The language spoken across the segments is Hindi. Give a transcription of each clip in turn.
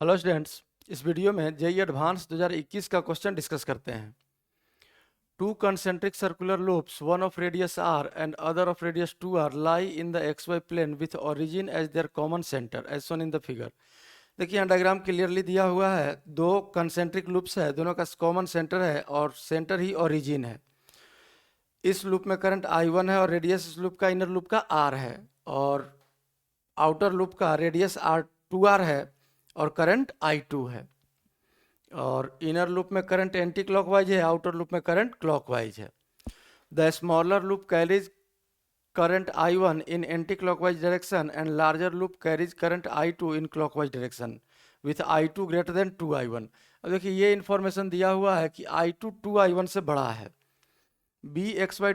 हेलो स्टूडेंट्स, इस वीडियो में जेईई एडवांस 2021 का क्वेश्चन डिस्कस करते हैं। Two concentric circular loops, one of radius r and other of radius 2r lie in the xy plane with origin as their common centre as shown in the figure. देखिए यहाँ डायग्राम क्लियरली दिया हुआ है। दो कंसेंट्रिक लूप्स है, दोनों का कॉमन सेंटर है और सेंटर ही ओरिजिन है। इस लूप में करंट I1 है और रेडियस इस लूप का, इनर लूप का r है, और आउटर लूप का रेडियस R2r है और करंट I2 है। और इनर लूप में करंट एंटी क्लॉकवाइज है, आउटर लूप में करंट क्लॉकवाइज है। The smaller loop carries current I1 in anti clockwise direction and larger loop carries current I2 in clockwise direction with I2 greater than 2I1। अब देखिए ये इंफॉर्मेशन दिया हुआ है कि I2 2I1 से बड़ा है। Bxy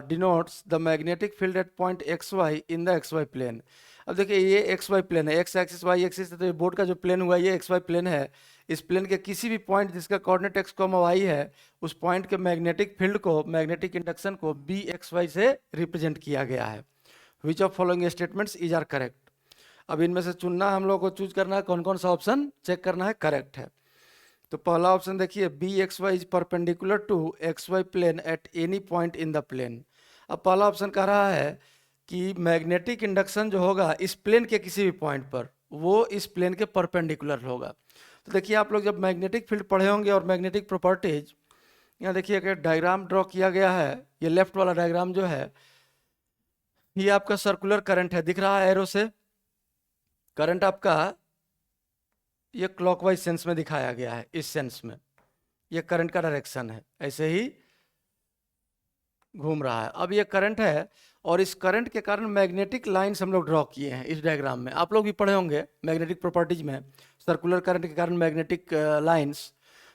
denotes the magnetic field at point xy in the xy plane। अब देखिए ये xy प्लेन है, x एक्सिस y एक्सिस, तो ये बोर्ड का जो प्लेन हुआ ये xy प्लेन है। इस प्लेन के किसी भी पॉइंट जिसका कोऑर्डिनेट x, y है, उस पॉइंट के मैग्नेटिक फील्ड को, मैग्नेटिक इंडक्शन को Bxy से रिप्रेजेंट किया गया है। Which of following statements is are correct. अब इनमें से चुनना हम लोग को, चूज करना है कौन कौन सा ऑप्शन चेक करना है करेक्ट है। तो पहला ऑप्शन देखिए, B X Y is perpendicular to X Y plane at any point in the plane. अब पहला ऑप्शन कह रहा है कि मैग्नेटिक इंडक्शन जो होगा इस प्लेन के किसी भी पॉइंट पर, वो इस प्लेन के परपेंडिकुलर होगा। तो देखिए आप लोग जब मैग्नेटिक फील्ड पढ़े होंगे और मैग्नेटिक प्रॉपर्टीज, यहाँ देखिए एक डायग्राम ड्रॉ किया गया है। ये लेफ्ट वाला डायग्राम जो है ये आपका सर्कुलर करंट है, दिख रहा है एरो से। करंट आपका ये क्लॉकवाइज सेंस में दिखाया गया है, इस सेंस में ये करंट का डायरेक्शन है, ऐसे ही घूम रहा है। अब ये करंट है और इस करंट के कारण मैग्नेटिक लाइंस हम लोग ड्रॉ किए हैं इस डायग्राम में। आप लोग भी पढ़े होंगे मैग्नेटिक प्रॉपर्टीज में, सर्कुलर करंट के कारण मैग्नेटिक लाइंस।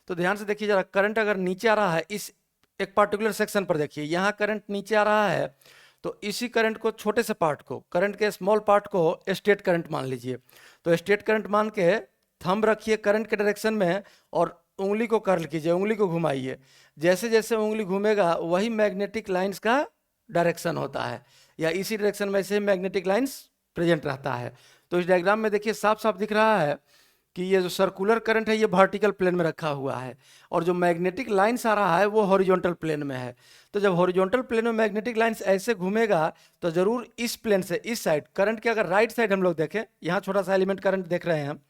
तो ध्यान से देखिए जरा, करंट अगर नीचे आ रहा है, इस एक पार्टिकुलर सेक्शन पर देखिए यहाँ करंट नीचे आ रहा है, तो इसी करंट को, छोटे से पार्ट को, करंट के स्मॉल पार्ट को स्टेट करंट मान लीजिए। तो स्टेट करंट मान के थंब रखिए करंट के डायरेक्शन में और उंगली को कर्ल कीजिए, उंगली को घुमाइए। जैसे जैसे उंगली घूमेगा वही मैग्नेटिक लाइंस का डायरेक्शन होता है, या इसी डायरेक्शन में से मैग्नेटिक लाइंस प्रेजेंट रहता है। तो इस डायग्राम में देखिए साफ साफ दिख रहा है कि ये जो सर्कुलर करंट है ये वर्टिकल प्लेन में रखा हुआ है, और जो मैग्नेटिक लाइंस आ रहा है वो हॉरिजॉन्टल प्लेन में है। तो जब हॉरिजॉन्टल प्लेन में मैग्नेटिक लाइंस ऐसे घूमेगा तो जरूर इस प्लेन से, इस साइड करंट के, अगर राइट साइड हम लोग देखें, यहाँ छोटा सा एलिमेंट करंट देख रहे हैं हम,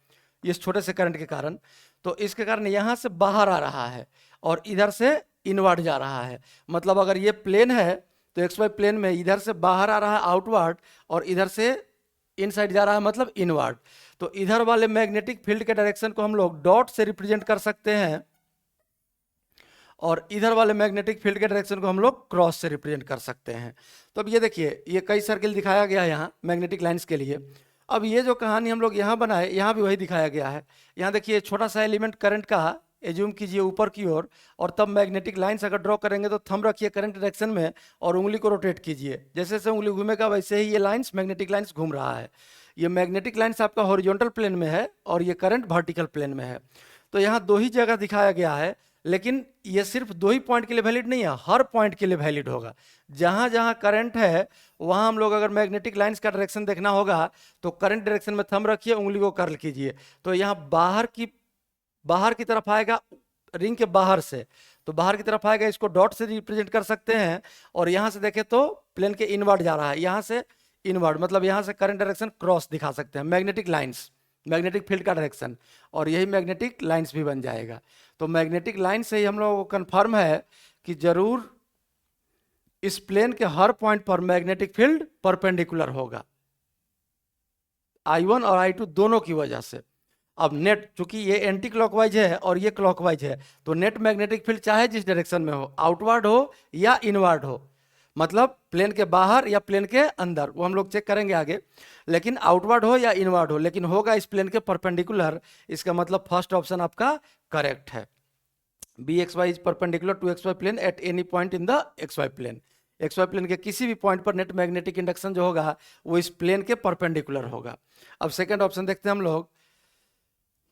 इस छोटे से करंट के कारण, तो इसके कारण यहाँ से बाहर आ रहा है और इधर से इनवर्ड जा रहा है। मतलब अगर ये प्लेन है तो एक्स वाई प्लेन में इधर से बाहर आ रहा है आउटवर्ड, और इधर से इनसाइड जा रहा है मतलब इनवर्ड। तो इधर वाले मैग्नेटिक फील्ड के डायरेक्शन को हम लोग डॉट से रिप्रेजेंट कर सकते हैं, और इधर वाले मैग्नेटिक फील्ड के डायरेक्शन को हम लोग क्रॉस से रिप्रेजेंट कर सकते हैं। तो अब ये देखिए, ये कई सर्किल दिखाया गया है यहाँ मैग्नेटिक लाइंस के लिए। अब ये जो कहानी हम लोग यहाँ बनाए, यहाँ भी वही दिखाया गया है। यहाँ देखिए छोटा सा एलिमेंट करंट का एज्यूम कीजिए ऊपर की ओर, और तब मैग्नेटिक लाइंस अगर ड्रॉ करेंगे तो थंब रखिए करंट डायरेक्शन में और उंगली को रोटेट कीजिए। जैसे जैसे उंगली घूमेगा वैसे ही ये लाइंस, मैग्नेटिक लाइंस घूम रहा है। ये मैग्नेटिक लाइंस आपका हॉरिजॉन्टल प्लेन में है और ये करंट वर्टिकल प्लेन में है। तो यहाँ दो ही जगह दिखाया गया है, लेकिन ये सिर्फ दो ही पॉइंट के लिए वैलिड नहीं है, हर पॉइंट के लिए वैलिड होगा। जहां जहां करंट है वहां हम लोग, अगर मैग्नेटिक लाइंस का डायरेक्शन देखना होगा तो करंट डायरेक्शन में थंब रखिए, उंगली को कर्ल कीजिए। तो यहाँ बाहर की तरफ आएगा, रिंग के बाहर से, तो बाहर की तरफ आएगा, इसको डॉट से रिप्रेजेंट कर सकते हैं। और यहाँ से देखें तो प्लेन के इनवर्ड जा रहा है, यहाँ से इनवर्ड, मतलब यहाँ से करंट डायरेक्शन क्रॉस दिखा सकते हैं, मैग्नेटिक लाइंस, मैग्नेटिक फील्ड का डायरेक्शन, और यही मैग्नेटिक लाइंस भी बन जाएगा। तो मैग्नेटिक लाइन से ही हम लोगों को कंफर्म है कि जरूर इस प्लेन के हर पॉइंट पर मैग्नेटिक फील्ड परपेंडिकुलर होगा, I1 और I2 दोनों की वजह से। अब नेट, चूंकि ये एंटी क्लॉकवाइज है और ये क्लॉकवाइज है, तो नेट मैग्नेटिक फील्ड चाहे जिस डायरेक्शन में हो, आउटवर्ड हो या इनवर्ड हो, मतलब प्लेन के बाहर या प्लेन के अंदर, वो हम लोग चेक करेंगे आगे, लेकिन आउटवर्ड हो या इनवर्ड हो, लेकिन होगा इस प्लेन के परपेंडिकुलर। इसका मतलब फर्स्ट ऑप्शन आपका करेक्ट है। B X Y is perpendicular to X Y plane at any point in the X Y plane. X Y plane के किसी भी पॉइंट पर नेट मैग्नेटिक इंडक्शन जो होगा वो इस प्लेन के परपेंडिकुलर होगा। अब सेकंड ऑप्शन देखते हैं हम लोग,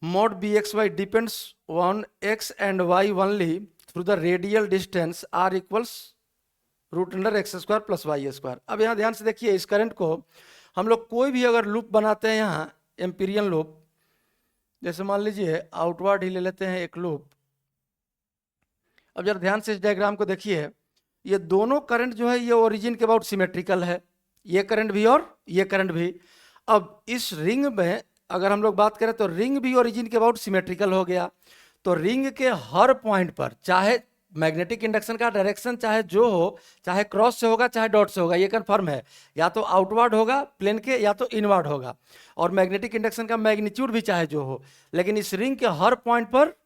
mod bxy depends on x and y only through the radial distance r equals root under X square plus Y square. अब यहाँ ध्यान से देखिए, इस करंट को हम लोग कोई भी अगर लूप बनाते हैं, यहाँ एम्पीरियन लूप, जैसे मान लीजिए आउटवर्ड ही ले लेते हैं एक लूप। अब जरा ध्यान से इस डायग्राम को देखिए, ये दोनों करंट जो है ये ओरिजिन के अबाउट सिमेट्रिकल है, ये करंट भी और ये करंट भी। अब इस रिंग में अगर हम लोग बात करें तो रिंग भी ओरिजिन के अबाउट सिमेट्रिकल हो गया। तो रिंग के हर पॉइंट पर चाहे मैग्नेटिक इंडक्शन का डायरेक्शन चाहे जो हो, चाहे क्रॉस से होगा चाहे डॉट से होगा, ये कंफर्म है, या तो आउटवर्ड होगा प्लेन के या तो इनवर्ड होगा, और मैग्नेटिक इंडक्शन का मैग्नीट्यूड भी चाहे जो हो, लेकिन इस रिंग के हर पॉइंट पर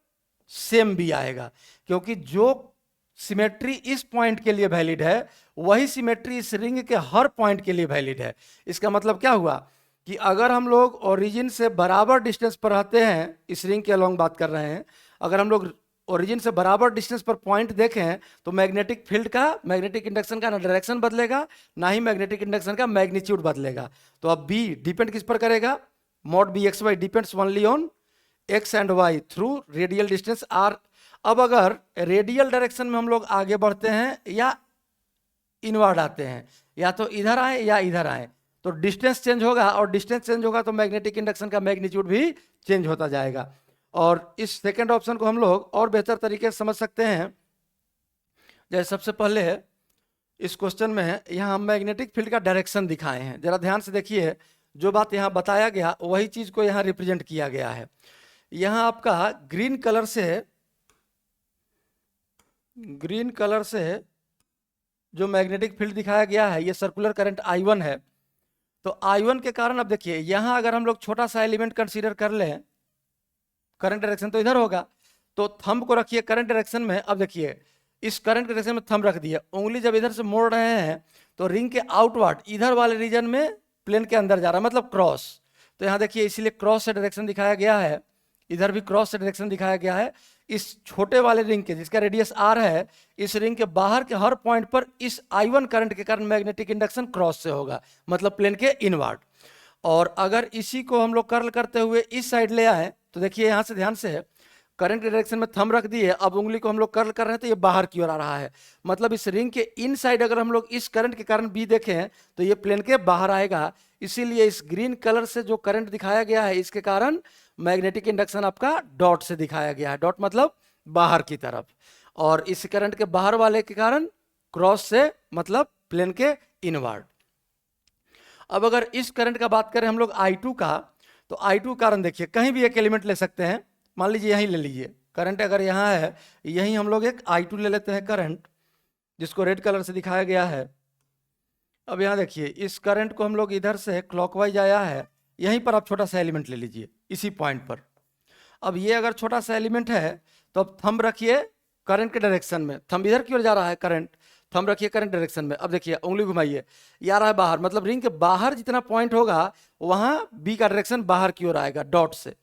सेम भी आएगा, क्योंकि जो सिमेट्री इस पॉइंट के लिए वैलिड है वही सिमेट्री इस रिंग के हर पॉइंट के लिए वैलिड है। इसका मतलब क्या हुआ कि अगर हम लोग ओरिजिन से बराबर डिस्टेंस पर रहते हैं, इस रिंग के अलोंग बात कर रहे हैं, अगर हम लोग ओरिजिन से बराबर डिस्टेंस पर पॉइंट देखें तो मैग्नेटिक फील्ड का, मैग्नेटिक इंडक्शन का ना डायरेक्शन बदलेगा ना ही मैग्नेटिक इंडक्शन का मैग्नीट्यूड बदलेगा। तो अब बी डिपेंड किस पर करेगा, mod B X Y depends only on X and Y through radial distance R. अब अगर रेडियल डायरेक्शन में हम लोग आगे बढ़ते हैं या इनवर्ड आते हैं, या तो इधर आए या इधर आए, तो डिस्टेंस चेंज होगा, और डिस्टेंस चेंज होगा तो मैग्नेटिक इंडक्शन का मैग्नीट्यूड भी चेंज होता जाएगा। और इस सेकंड ऑप्शन को हम लोग और बेहतर तरीके से समझ सकते हैं। जैसे सबसे पहले इस क्वेश्चन में यहाँ हम मैग्नेटिक फील्ड का डायरेक्शन दिखाए हैं, जरा ध्यान से देखिए, जो बात यहाँ बताया गया वही चीज को यहाँ रिप्रेजेंट किया गया है। यहाँ आपका ग्रीन कलर से जो मैग्नेटिक फील्ड दिखाया गया है ये सर्कुलर करंट I1 है। तो I1 के कारण अब देखिए यहाँ अगर हम लोग छोटा सा एलिमेंट कंसीडर कर लें, करंट डायरेक्शन तो इधर होगा, तो थंब को रखिए करंट डायरेक्शन में। अब देखिए इस करंट डायरेक्शन में थंब रख दिया, उंगली जब इधर से मोड़ रहे हैं तो रिंग के आउटवर्ड इधर वाले रीजन में प्लेन के अंदर जा रहा है, मतलब क्रॉस। तो यहाँ देखिए इसीलिए क्रॉस से डायरेक्शन दिखाया गया है, इधर भी क्रॉस से डायरेक्शन दिखाया गया है। इस छोटे वाले रिंग के जिसका रेडियस r है, इस रिंग के बाहर के हर पॉइंट पर इस I1 करंट के कारण मैग्नेटिक इंडक्शन क्रॉस से होगा, मतलब प्लेन के इनवर्ड। और अगर इसी को हम लोग कर्ल करते हुए इस साइड ले आए तो देखिए यहाँ से ध्यान से करंट के डायरेक्शन में थंब रख दिए, अब उंगली को हम लोग कर्ल कर रहे हैं तो ये बाहर की ओर आ रहा है, मतलब इस रिंग के इन साइड अगर हम लोग इस करंट के कारण बी देखें तो ये प्लेन के बाहर आएगा। इसीलिए इस ग्रीन कलर से जो करंट दिखाया गया है इसके कारण मैग्नेटिक इंडक्शन आपका डॉट से दिखाया गया है, डॉट मतलब बाहर की तरफ, और इस करंट के बाहर वाले के कारण क्रॉस से मतलब प्लेन के इनवर्ड। अब अगर इस करंट का बात करें हम लोग I2 का, तो I2 कारण देखिए कहीं भी एक एलिमेंट ले सकते हैं, मान लीजिए यहीं ले लीजिए करंट, अगर यहाँ है यहीं हम लोग एक I2 ले लेते हैं करंट, जिसको रेड कलर से दिखाया गया है। अब यहाँ देखिए इस करंट को हम लोग इधर से क्लॉकवाइज आया है, यहीं पर आप छोटा सा एलिमेंट ले लीजिए इसी पॉइंट पर। अब ये अगर छोटा सा एलिमेंट है तो अब थंब रखिए करंट के डायरेक्शन में, थंब इधर की ओर जा रहा है करंट, थंब रखिए करंट डायरेक्शन में। अब देखिए उंगली घुमाइए, ये आ रहा है बाहर, मतलब रिंग के बाहर जितना पॉइंट होगा वहां बी का डायरेक्शन बाहर की ओर आएगा डॉट से,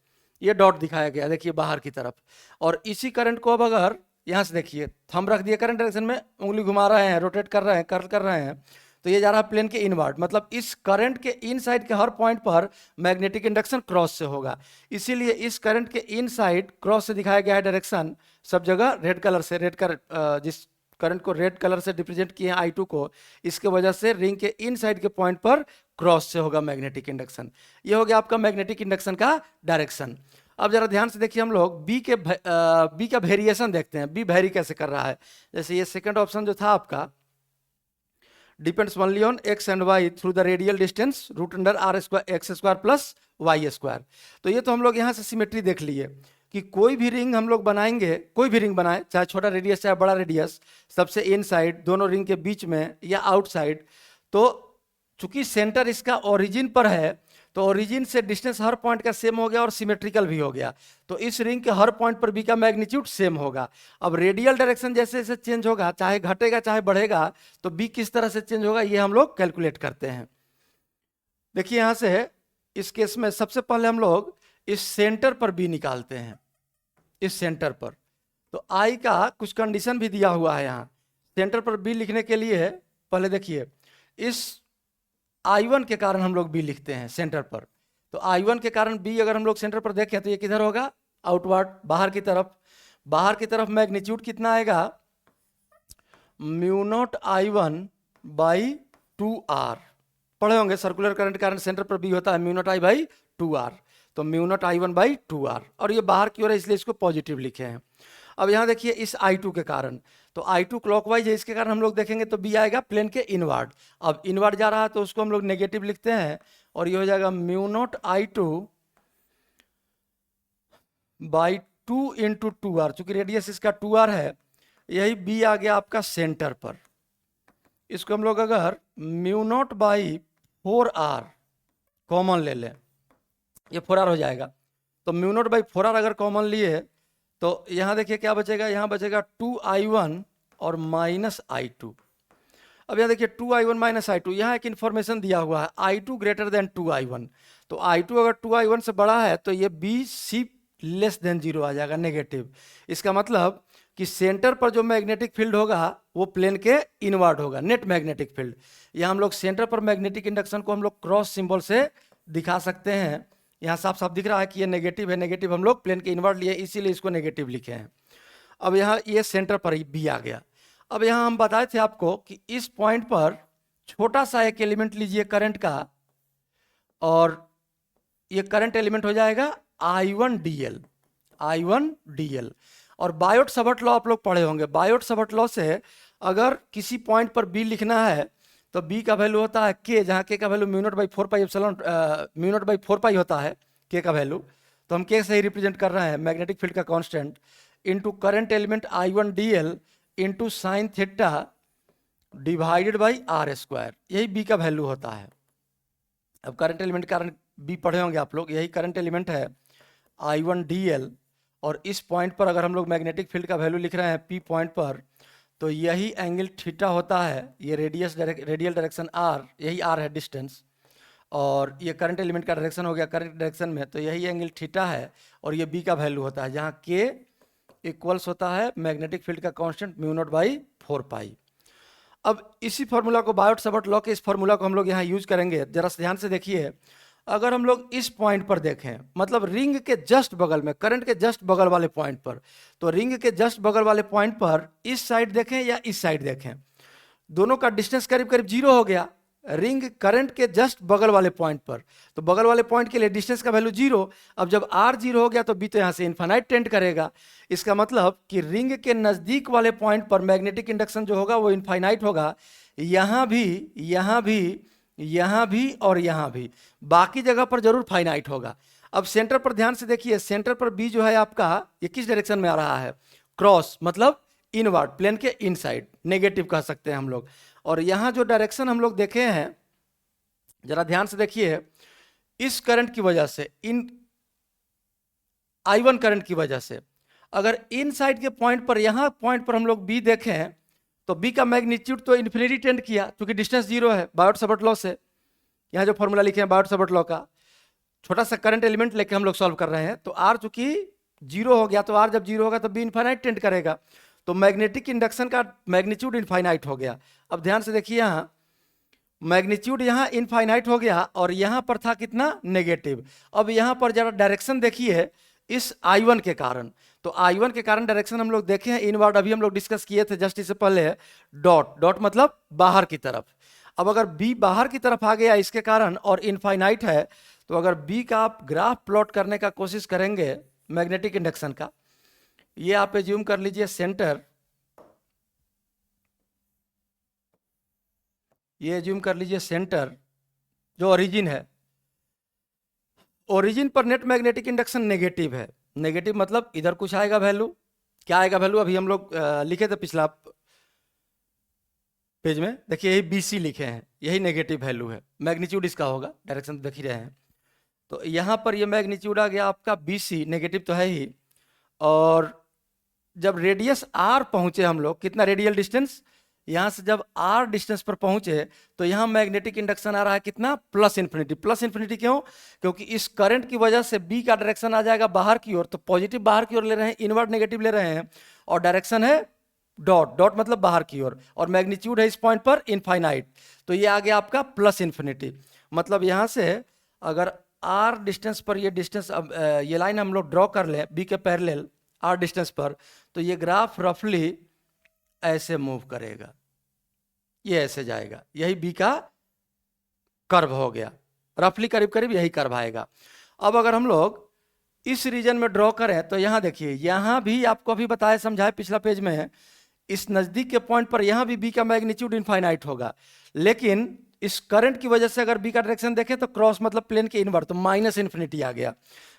ये डॉट दिखाया गया देखिए बाहर की तरफ। और इसी करंट को अब अगर यहाँ से देखिए थंब रख दिए करंट डायरेक्शन में, उंगली घुमा रहे हैं, रोटेट कर रहे हैं, कर्ल कर रहे हैं, तो ये जा रहा है प्लेन के इनवर्ड, मतलब इस करंट के इन साइड के हर पॉइंट पर मैग्नेटिक इंडक्शन क्रॉस से होगा। इसीलिए इस करंट के इन साइड क्रॉस से दिखाया गया है डायरेक्शन सब जगह रेड कलर से, जिस करंट को रेड कलर से रिप्रेजेंट किए हैं I2 को, इसके वजह से रिंग के इन साइड के पॉइंट पर क्रॉस से होगा मैग्नेटिक इंडक्शन। ये हो गया आपका मैग्नेटिक इंडक्शन का डायरेक्शन। अब जरा ध्यान से देखिए, हम लोग बी का वेरिएशन देखते हैं, बी वेरी कैसे कर रहा है। जैसे ये सेकंड ऑप्शन जो था आपका, depends only on X and Y through the radial distance root under R square X square plus Y square. तो ये तो हम लोग यहाँ से सिमेट्री देख लिए कि कोई भी रिंग हम लोग बनाएंगे, कोई भी रिंग बनाए, चाहे छोटा रेडियस चाहे बड़ा रेडियस, सबसे इन साइड दोनों रिंग के बीच में या आउटसाइड, तो चूंकि सेंटर इसका ओरिजिन पर है तो ओरिजिन से डिस्टेंस हर पॉइंट का सेम हो गया और सिमेट्रिकल भी हो गया, तो इस रिंग के हर पॉइंट पर बी का मैग्नीट्यूड सेम होगा। अब रेडियल डायरेक्शन जैसे जैसे चेंज होगा, चाहे घटेगा चाहे बढ़ेगा, तो बी किस तरह से चेंज होगा ये हम लोग कैलकुलेट करते हैं। देखिए यहां से इस केस में सबसे पहले हम लोग इस सेंटर पर बी निकालते हैं, इस सेंटर पर। तो आई का कुछ कंडीशन भी दिया हुआ है यहाँ, सेंटर पर बी लिखने के लिए पहले देखिए इस I1 के कारण हम लोग बी लिखते हैं सेंटर पर, तो I1 के कारण बी अगर हम लोग सेंटर पर देखें तो ये किधर होगा, आउटवर्ड बाहर की तरफ। बाहर की तरफ मैग्नीट्यूड कितना आएगा, mu naught I1 by 2R, पढ़े होंगे सर्कुलर करंट के कारण सेंटर पर बी होता है mu naught I by 2R। तो म्यू नॉट I1/2R, और ये बाहर की ओर है इसलिए इसको पॉजिटिव लिखे हैं। अब यहाँ देखिए इस I2 के कारण, तो I2 क्लॉकवाइज है, इसके कारण हम लोग देखेंगे तो B आएगा प्लेन के इनवर्ड। अब इनवर्ड जा रहा है तो उसको हम लोग नेगेटिव लिखते हैं, और ये हो जाएगा mu naught I2/2 into 2R, चूंकि रेडियस इसका 2R है, यही B आ गया आपका सेंटर पर। इसको हम लोग अगर mu naught by 4R common ले लें, ये 4R हो जाएगा। तो म्यू नॉट बाई 4R अगर कॉमन लिए तो यहाँ देखिए क्या बचेगा, यहाँ बचेगा 2I1 और माइनस I2। अब यहाँ देखिए 2I1 माइनस I2, यहाँ एक इन्फॉर्मेशन दिया हुआ है I2 ग्रेटर देन 2I1, तो I2 अगर 2I1 से बड़ा है तो ये BC लेस देन 0 आ जाएगा, नेगेटिव। इसका मतलब कि सेंटर पर जो मैग्नेटिक फील्ड होगा वो प्लेन के इनवर्ड होगा, नेट मैग्नेटिक फील्ड। यहाँ हम लोग सेंटर पर मैग्नेटिक इंडक्शन को हम लोग क्रॉस सिंबल से दिखा सकते हैं। यहाँ साफ साफ दिख रहा है कि ये नेगेटिव है, नेगेटिव हम लोग प्लेन के इनवर्ड लिए इसीलिए इसको नेगेटिव लिखे हैं। अब यहाँ ये सेंटर पर ही B आ गया। अब यहाँ हम बताए थे आपको कि इस पॉइंट पर छोटा सा एक एलिमेंट लीजिए करंट का, और ये करंट एलिमेंट हो जाएगा I1 dl। और बायोट सावर्ट लॉ आप लोग पढ़े होंगे। बायोट सावर्ट लॉ से अगर किसी पॉइंट पर B लिखना है तो B का वैल्यू होता है K, जहाँ K का वैल्यू म्यू नॉट बाई 4 पाई होता है K का वैल्यू, तो हम K से ही रिप्रेजेंट कर रहे हैं मैग्नेटिक फील्ड का constant, into current element I1 dl into sine theta divided by R², यही B का वैल्यू होता है। अब करंट एलिमेंट कारण B पढ़े होंगे आप लोग, यही करंट एलिमेंट है I1 dl, और इस पॉइंट पर अगर हम लोग मैग्नेटिक फील्ड का वैल्यू लिख रहे हैं P पॉइंट पर, तो यही एंगल थीटा होता है, ये रेडियल डायरेक्शन R, यही R है डिस्टेंस, और ये करंट एलिमेंट का डायरेक्शन हो गया करंट डायरेक्शन में, तो यही एंगल थीटा है, और ये B का वैल्यू होता है, जहाँ K इक्वल्स होता है मैग्नेटिक फील्ड का कांस्टेंट म्यू नॉट बाई 4 पाई। अब इसी फॉर्मूला को, बायोट सावर्ट लॉ के इस फॉर्मूला को हम लोग यहाँ यूज करेंगे। जरा ध्यान से देखिए, अगर हम लोग इस पॉइंट पर देखें, मतलब रिंग के जस्ट बगल में, करंट के जस्ट बगल वाले पॉइंट पर, तो रिंग के जस्ट बगल वाले पॉइंट पर इस साइड देखें या इस साइड देखें, दोनों का डिस्टेंस करीब करीब 0 हो गया। रिंग करंट के जस्ट बगल वाले पॉइंट पर, तो बगल वाले पॉइंट के लिए डिस्टेंस का वैल्यू 0। अब जब R 0 हो गया तो B तो यहाँ से इन्फाइनाइट टेंड करेगा। इसका मतलब कि रिंग के नजदीक वाले पॉइंट पर मैग्नेटिक इंडक्शन जो होगा वो इन्फाइनाइट होगा, यहाँ भी, यहाँ भी, यहाँ भी और यहाँ भी, बाकी जगह पर जरूर फाइनाइट होगा। अब सेंटर पर ध्यान से देखिए, सेंटर पर B जो है आपका, ये किस डायरेक्शन में आ रहा है, क्रॉस, मतलब इनवर्ड, प्लेन के इनसाइड, नेगेटिव कह सकते हैं हम लोग। और यहाँ जो डायरेक्शन हम लोग देखे हैं, जरा ध्यान से देखिए, इस करंट की वजह से, इन I1 करंट की वजह से, अगर इन साइड के पॉइंट पर, यहाँ पॉइंट पर हम लोग B देखें तो B का मैग्नीट्यूड तो इन्फिनिटी टेंड किया, क्योंकि डिस्टेंस 0 है, बायोट सावर्ट लॉ से। यहाँ जो फॉर्मूला लिखे हैं बायोट सावर्ट लॉ का, छोटा सा करंट एलिमेंट लेके हम लोग सॉल्व कर रहे हैं, तो R चूंकि 0 हो गया, तो R जब 0 होगा तो B इन्फाइनाइट टेंड करेगा, तो मैग्नेटिक इंडक्शन का मैग्नीट्यूड इनफाइनाइट हो गया। अब ध्यान से देखिए, यहाँ मैग्नीट्यूड यहाँ इनफाइनाइट हो गया, और यहाँ पर था कितना, नेगेटिव। अब यहाँ पर जरा डायरेक्शन देखिए, इस I1 के कारण, तो I1 के कारण डायरेक्शन हम लोग देखे हैं इनवर्ड, अभी हम लोग डिस्कस किए थे जस्ट इससे पहले, डॉट, डॉट मतलब बाहर की तरफ। अब अगर B बाहर की तरफ आ गया इसके कारण और इनफाइनाइट है, तो अगर B का आप ग्राफ प्लॉट करने का कोशिश करेंगे मैग्नेटिक इंडक्शन का, ये आप एज्यूम कर लीजिए सेंटर, ये एज्यूम कर लीजिए सेंटर जो ओरिजिन है, ओरिजिन पर नेट मैग्नेटिक इंडक्शन नेगेटिव है। नेगेटिव मतलब इधर कुछ आएगा वैल्यू, क्या आएगा वैल्यू, अभी हम लोग लिखे थे पिछला पेज में, देखिए यही BC लिखे हैं, यही नेगेटिव वैल्यू है, मैग्नीट्यूड इसका होगा, डायरेक्शन तो देख ही रहे हैं। तो यहाँ पर ये मैग्नीट्यूड आ गया आपका BC, नेगेटिव तो है ही। और जब रेडियस R पहुंचे हम लोग, कितना रेडियल डिस्टेंस, यहाँ से जब R डिस्टेंस पर पहुंचे, तो यहाँ मैग्नेटिक इंडक्शन आ रहा है कितना, प्लस इन्फिनिटी। प्लस इन्फिनिटी क्यों, क्योंकि इस करंट की वजह से B का डायरेक्शन आ जाएगा बाहर की ओर, तो पॉजिटिव बाहर की ओर ले रहे हैं, इनवर्ड नेगेटिव ले रहे हैं, और डायरेक्शन है डॉट, डॉट मतलब बाहर की ओर, और मैग्नीट्यूड है इस पॉइंट पर इनफाइनाइट, तो ये आ गया आपका प्लस इन्फिनिटी। मतलब यहाँ से अगर R डिस्टेंस पर ये डिस्टेंस, अब ये लाइन हम लोग ड्रॉ कर लें B के पैरेलल R डिस्टेंस पर, तो ये ग्राफ रफली ऐसे मूव करेगा, ये ऐसे जाएगा, यही B का कर्व हो गया, रफली करीब करीब यही कर्व आएगा। अब अगर हम लोग इस रीजन में ड्रॉ करें तो यहाँ देखिए, यहाँ भी आपको अभी बताया समझाया पिछला पेज में, इस नजदीक के पॉइंट पर यहाँ भी बी का मैग्नीट्यूड इनफाइनाइट होगा, लेकिन इस करंट की वजह से अगर बी का डायरेक्शन देखें तो क्रॉस मतलब प्लेन के इनवर्ट, तो माइनस इन्फिनिटी आ गया।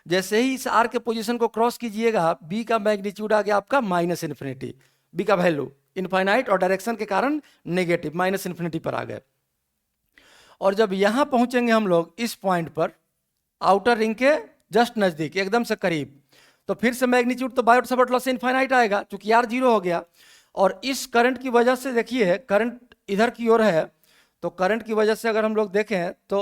जैसे ही इस आर के पोजीशन को क्रॉस कीजिएगा, बी का मैग्नीट्यूड आ गया आपका माइनस इन्फिनिटी, बी का वैल्यू इनफाइनाइट और डायरेक्शन के कारण नेगेटिव माइनस इन्फिनिटी पर आ गए। और जब यहां पहुंचेंगे हम लोग इस पॉइंट पर, आउटर रिंग के जस्ट नजदीक एकदम से करीब, तो फिर से मैग्नीट्यूड तो बायोट सबट लॉस से इनफाइनाइट आएगा, क्योंकि आर जीरो हो गया। और इस करंट की वजह से देखिए, करंट इधर की ओर है, तो करंट की वजह से अगर हम लोग देखें तो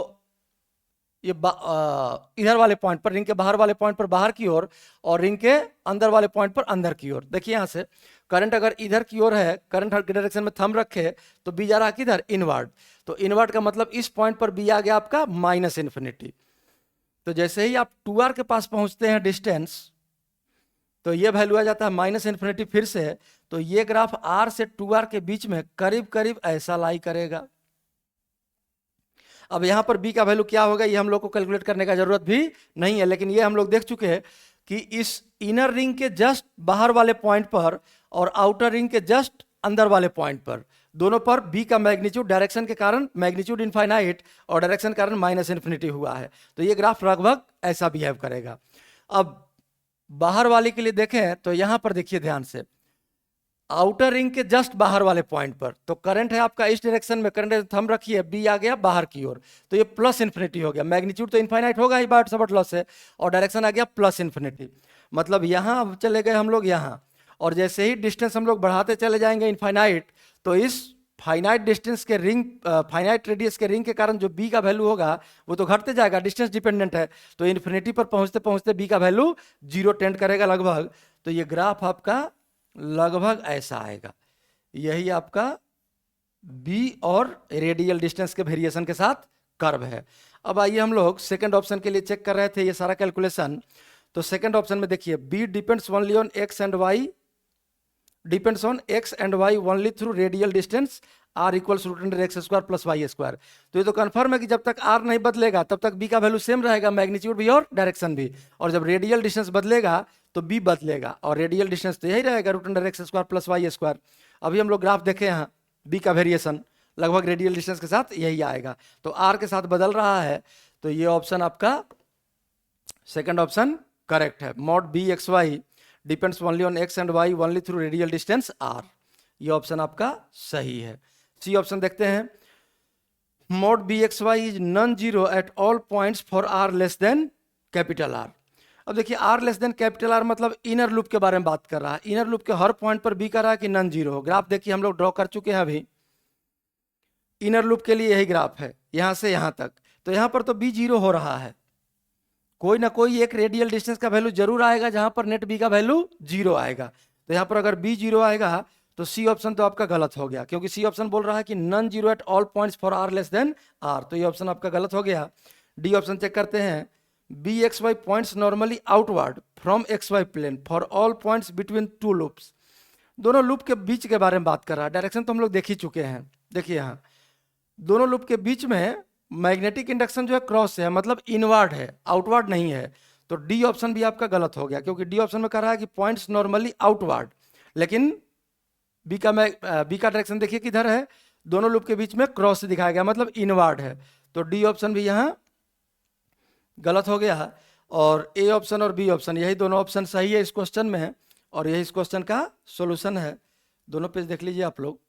ये इधर वाले पॉइंट पर, रिंग के बाहर वाले पॉइंट पर बाहर की ओर, और रिंग के अंदर वाले पॉइंट पर अंदर की ओर। देखिए यहां से करंट अगर इधर की ओर है, करंट हर डायरेक्शन में थंब रखे, तो बी जा रहा है किधर, इनवर्ड। तो इनवर्ड का मतलब इस पॉइंट पर बी आ गया आपका माइनस इन्फिनिटी। तो जैसे ही आप 2r के पास पहुंचते हैं डिस्टेंस, तो ये वैल्यू आ जाता है माइनस इन्फिनिटी फिर से। तो ये ग्राफ r से 2r के बीच में करीब करीब ऐसा लाई करेगा। अब यहां पर b का वैल्यू क्या होगा ये हम लोग को कैलकुलेट करने का जरूरत भी नहीं है, लेकिन ये हम लोग देख चुके हैं कि इस इनर रिंग के जस्ट बाहर वाले पॉइंट पर और आउटर रिंग के जस्ट अंदर वाले पॉइंट पर, दोनों पर b का मैग्नीट्यूड डायरेक्शन के कारण मैग्नीट्यूड इनफाइनाइट और डायरेक्शन के कारण माइनस इन्फिनिटी हुआ है। तो ये ग्राफ लगभग ऐसा बिहेव करेगा। अब बाहर वाले के लिए देखें तो यहां पर देखिए ध्यान से, आउटर रिंग के जस्ट बाहर वाले पॉइंट पर तो करंट है आपका इस डायरेक्शन में, करंट थंब रखिए, बी आ गया बाहर की ओर, तो ये प्लस इन्फिनिटी हो गया। मैग्नीट्यूड तो इनफाइनाइट होगा ही बायोट सबट लॉ से, और डायरेक्शन आ गया प्लस इन्फिनिटी। मतलब यहां चले गए हम लोग यहां, और जैसे ही डिस्टेंस हम लोग बढ़ाते चले जाएंगे इनफाइनाइट, तो इस फाइनाइट डिस्टेंस के रिंग, फाइनाइट रेडियस के रिंग के कारण जो बी का वैल्यू होगा वो तो घटते जाएगा, डिस्टेंस डिपेंडेंट है, तो इन्फिनिटी पर पहुंचते पहुंचते बी का वैल्यू जीरो टेंड करेगा लगभग। तो ये ग्राफ आपका लगभग ऐसा आएगा, यही आपका बी और रेडियल डिस्टेंस के वेरिएशन के साथ कर्व है। अब आइए हम लोग सेकंड ऑप्शन के लिए चेक कर रहे थे ये सारा कैलकुलेशन। तो सेकंड ऑप्शन में देखिए, B depends only on X and Y, depends on X and Y only through radial distance, R equals root under X square plus Y square. तो ये तो कंफर्म है कि जब तक आर नहीं बदलेगा तब तक बी का वैल्यू सेम रहेगा, मैग्नीट्यूड भी और डायरेक्शन भी, और जब रेडियल डिस्टेंस बदलेगा तो बी बदलेगा, और रेडियल डिस्टेंस तो यही रहेगा root under X square plus Y square. अभी हम लोग ग्राफ देखे यहाँ, बी का वेरिएशन लगभग रेडियल डिस्टेंस के साथ यही आएगा, तो आर के साथ बदल रहा है। तो ये ऑप्शन आपका सेकंड ऑप्शन करेक्ट है, mod B X Y depends only on X and Y only through radial distance R, ये ऑप्शन आपका सही है। सी ऑप्शन देखते हैं, mod B X Y is non zero at all points for R less than capital R. अब देखिए R less than capital R मतलब इनर लूप के बारे में बात कर रहा है, इनर लूप के हर पॉइंट पर बी कर रहा है कि नॉन जीरो हो। ग्राफ देखिए हम लोग ड्रॉ कर चुके हैं अभी, इनर लूप के लिए यही ग्राफ है यहां से यहां तक, तो यहां पर तो बी जीरो हो रहा है, कोई ना कोई एक रेडियल डिस्टेंस का वैल्यू जरूर आएगा जहां पर नेट बी का वैल्यू जीरो आएगा। तो यहां पर अगर बी जीरो आएगा तो सी ऑप्शन तो आपका गलत हो गया, क्योंकि सी ऑप्शन बोल रहा है कि non zero at all points for R less than R, तो ये ऑप्शन आपका गलत हो गया। डी ऑप्शन चेक करते हैं, B X Y points normally outward from X Y plane for all points between two loops. दोनों लूप के बीच के बारे में बात कर रहा है, डायरेक्शन तो हम लोग देख ही चुके हैं। देखिए यहाँ दोनों लूप के बीच में मैग्नेटिक इंडक्शन जो है क्रॉस है, मतलब इनवर्ड है, आउटवर्ड नहीं है। तो डी ऑप्शन भी आपका गलत हो गया, क्योंकि डी ऑप्शन में कह रहा है कि पॉइंट्स नॉर्मली आउटवर्ड, लेकिन बी का डायरेक्शन देखिए किधर है, दोनों लूप के बीच में क्रॉस दिखाया गया, मतलब इनवर्ड है। तो डी ऑप्शन भी यहाँ गलत हो गया, और ए ऑप्शन और बी ऑप्शन यही दोनों ऑप्शन सही है इस क्वेश्चन में, और यही इस क्वेश्चन का सॉल्यूशन है। दोनों पेज देख लीजिए आप लोग।